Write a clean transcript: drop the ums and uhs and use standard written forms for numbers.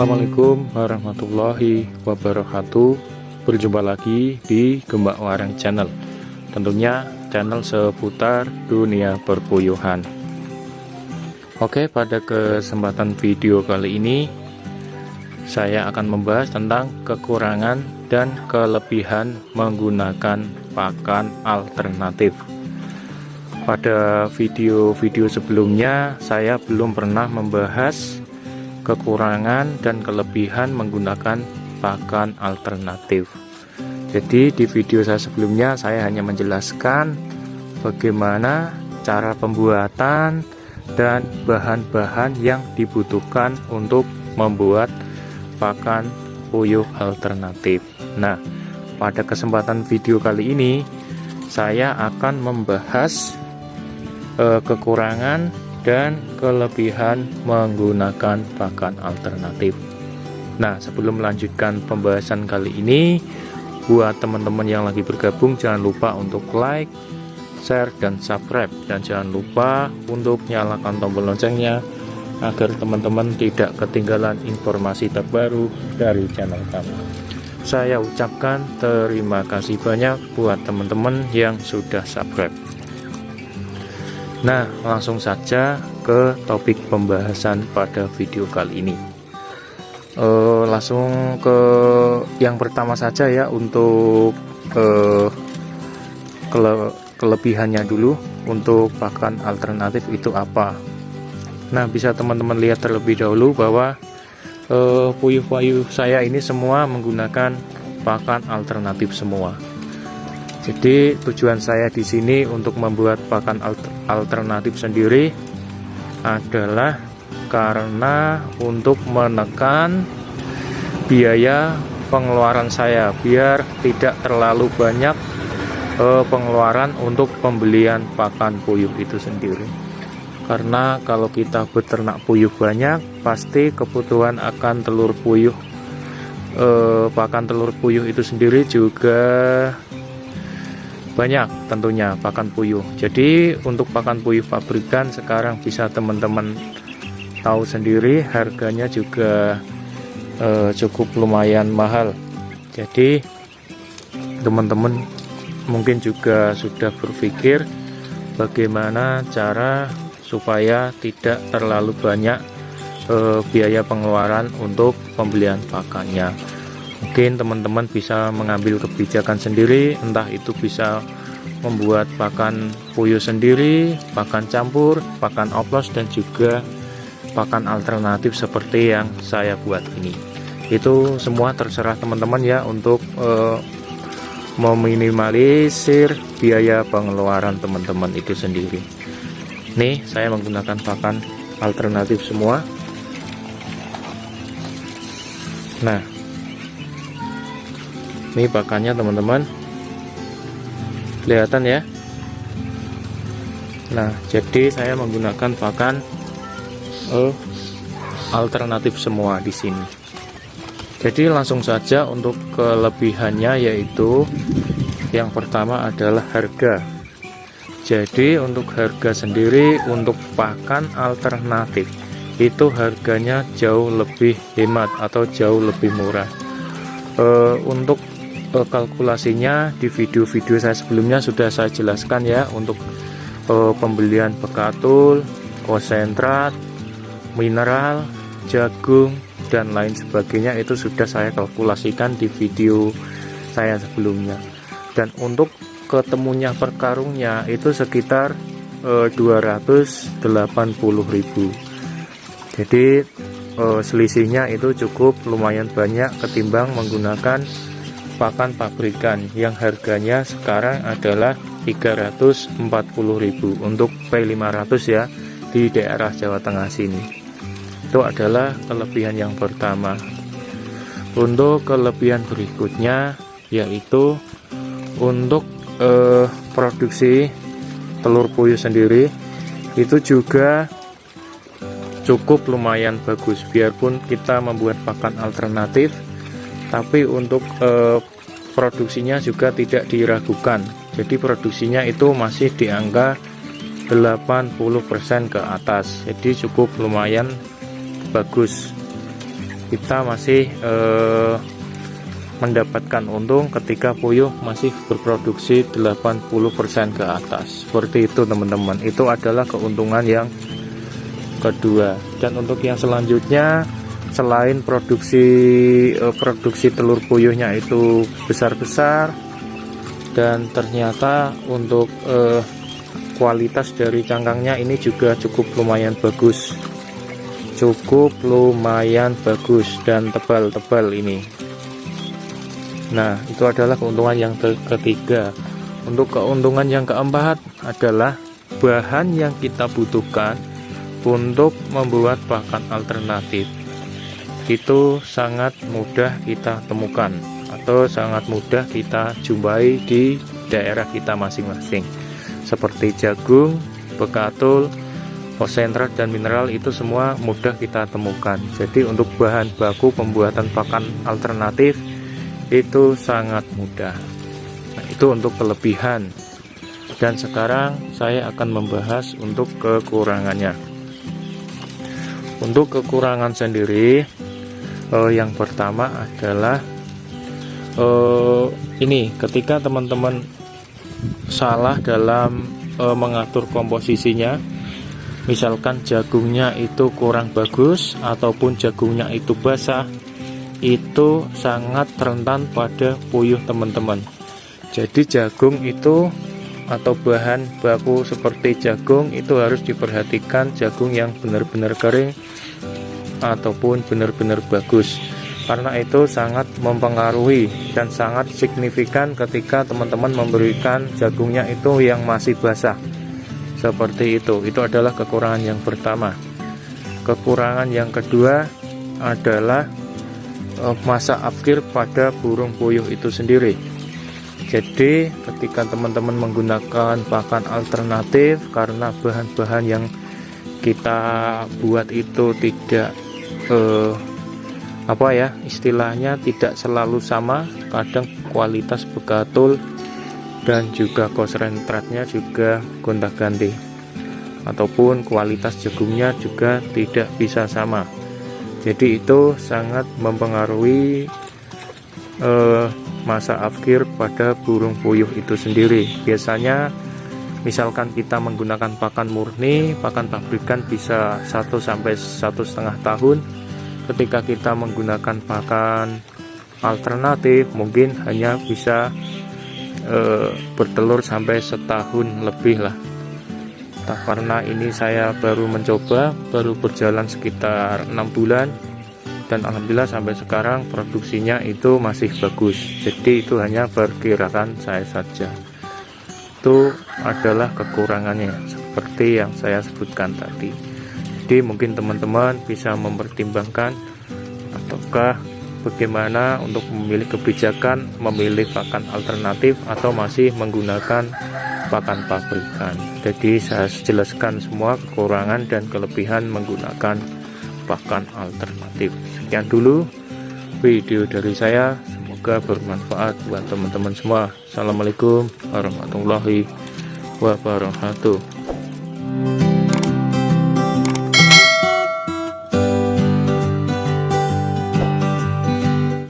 Assalamualaikum warahmatullahi wabarakatuh. Berjumpa lagi di Gembak Wareng Channel. Tentunya channel seputar dunia perpuyuhan. Oke, pada kesempatan video kali ini saya akan membahas tentang kekurangan dan kelebihan menggunakan pakan alternatif. Pada video-video sebelumnya saya belum pernah membahas kekurangan dan kelebihan menggunakan pakan alternatif. Jadi di video saya sebelumnya saya hanya menjelaskan bagaimana cara pembuatan dan bahan-bahan yang dibutuhkan untuk membuat pakan puyuh alternatif. Nah, pada kesempatan video kali ini saya akan membahas kekurangan dan kelebihan menggunakan pakan alternatif. Nah, sebelum melanjutkan pembahasan kali ini, buat teman-teman yang lagi bergabung jangan lupa untuk like, share, dan subscribe, dan jangan lupa untuk nyalakan tombol loncengnya agar teman-teman tidak ketinggalan informasi terbaru dari channel kami. Saya ucapkan terima kasih banyak buat teman-teman yang sudah subscribe. Nah, langsung saja ke topik pembahasan pada video kali ini. Langsung ke yang pertama saja ya, untuk kelebihannya dulu. Untuk pakan alternatif itu apa? Nah, bisa teman-teman lihat terlebih dahulu bahwa puyuh-puyuh saya ini semua menggunakan pakan alternatif semua. Jadi tujuan saya di sini untuk membuat pakan alternatif sendiri adalah karena untuk menekan biaya pengeluaran saya, biar tidak terlalu banyak pengeluaran untuk pembelian pakan puyuh itu sendiri. Karena kalau kita beternak puyuh banyak, pasti kebutuhan akan telur puyuh, pakan telur puyuh itu sendiri juga banyak tentunya pakan puyuh. Jadi untuk pakan puyuh pabrikan sekarang bisa teman-teman tahu sendiri, harganya juga cukup lumayan mahal. Jadi teman-teman mungkin juga sudah berpikir bagaimana cara supaya tidak terlalu banyak biaya pengeluaran untuk pembelian pakannya. Mungkin teman-teman bisa mengambil kebijakan sendiri, entah itu bisa membuat pakan puyuh sendiri, pakan campur, pakan oplos, dan juga pakan alternatif seperti yang saya buat ini. Itu semua terserah teman-teman ya, untuk meminimalisir biaya pengeluaran teman-teman itu sendiri. Nih, saya menggunakan pakan alternatif semua. Nah, ini pakannya teman-teman, kelihatan ya. Nah, jadi saya menggunakan pakan alternatif semua di sini. Jadi langsung saja untuk kelebihannya, yaitu yang pertama adalah harga. Jadi untuk harga sendiri untuk pakan alternatif itu harganya jauh lebih hemat atau jauh lebih murah. Untuk kalkulasinya di video-video saya sebelumnya sudah saya jelaskan ya, untuk pembelian bekatul, konsentrat, mineral, jagung, dan lain sebagainya itu sudah saya kalkulasikan di video saya sebelumnya. Dan untuk ketemunya per karungnya itu sekitar 280.000. Jadi selisihnya itu cukup lumayan banyak ketimbang menggunakan pakan pabrikan yang harganya sekarang adalah 340.000 untuk P500 ya, di daerah Jawa Tengah sini. Itu adalah kelebihan yang pertama. Untuk kelebihan berikutnya yaitu untuk produksi telur puyuh sendiri itu juga cukup lumayan bagus. Biarpun kita membuat pakan alternatif, tapi untuk produksinya juga tidak diragukan. Jadi produksinya itu masih di angka 80% ke atas. Jadi cukup lumayan bagus. kita masih mendapatkan untung ketika puyuh masih berproduksi 80% ke atas. Seperti itu teman-teman, itu adalah keuntungan yang kedua. Dan untuk yang selanjutnya, selain produksi telur puyuhnya itu besar-besar, dan ternyata untuk kualitas dari cangkangnya ini juga cukup lumayan bagus, dan tebal-tebal ini. Nah, itu adalah keuntungan yang ketiga. Untuk keuntungan yang keempat adalah bahan yang kita butuhkan untuk membuat pakan alternatif itu sangat mudah kita temukan atau sangat mudah kita jumpai di daerah kita masing-masing, seperti jagung, bekatul, konsentrat, dan mineral. Itu semua mudah kita temukan. Jadi untuk bahan baku pembuatan pakan alternatif itu sangat mudah. Nah, itu untuk kelebihan. Dan sekarang saya akan membahas untuk kekurangannya. Untuk kekurangan sendiri, yang pertama adalah ini, ketika teman-teman salah dalam mengatur komposisinya, misalkan jagungnya itu kurang bagus ataupun jagungnya itu basah, itu sangat rentan pada puyuh teman-teman. Jadi jagung itu atau bahan baku seperti jagung itu harus diperhatikan, jagung yang benar-benar kering ataupun benar-benar bagus, karena itu sangat mempengaruhi dan sangat signifikan ketika teman-teman memberikan jagungnya itu yang masih basah seperti itu. Itu adalah kekurangan yang pertama. Kekurangan yang kedua adalah masa akhir pada burung puyuh itu sendiri. Jadi ketika teman-teman menggunakan pakan alternatif, karena bahan-bahan yang kita buat itu tidak istilahnya tidak selalu sama, kadang kualitas bekatul dan juga konsentratnya juga gonta-ganti, ataupun kualitas jagungnya juga tidak bisa sama. Jadi itu sangat mempengaruhi masa akhir pada burung puyuh itu sendiri. Biasanya misalkan kita menggunakan pakan murni, pakan pabrikan bisa 1 sampai 1,5 tahun. Ketika kita menggunakan pakan alternatif mungkin hanya bisa bertelur sampai setahun lebih lah. Karena ini saya baru mencoba, baru berjalan sekitar 6 bulan, dan alhamdulillah sampai sekarang produksinya itu masih bagus. Jadi itu hanya perkiraan saya saja. Itu adalah kekurangannya seperti yang saya sebutkan tadi. Jadi mungkin teman-teman bisa mempertimbangkan ataukah bagaimana untuk memilih kebijakan, memilih pakan alternatif atau masih menggunakan pakan pabrikan. Jadi saya jelaskan semua kekurangan dan kelebihan menggunakan pakan alternatif. Sekian dulu video dari saya, semoga bermanfaat buat teman-teman semua. Assalamualaikum warahmatullahi wabarakatuh.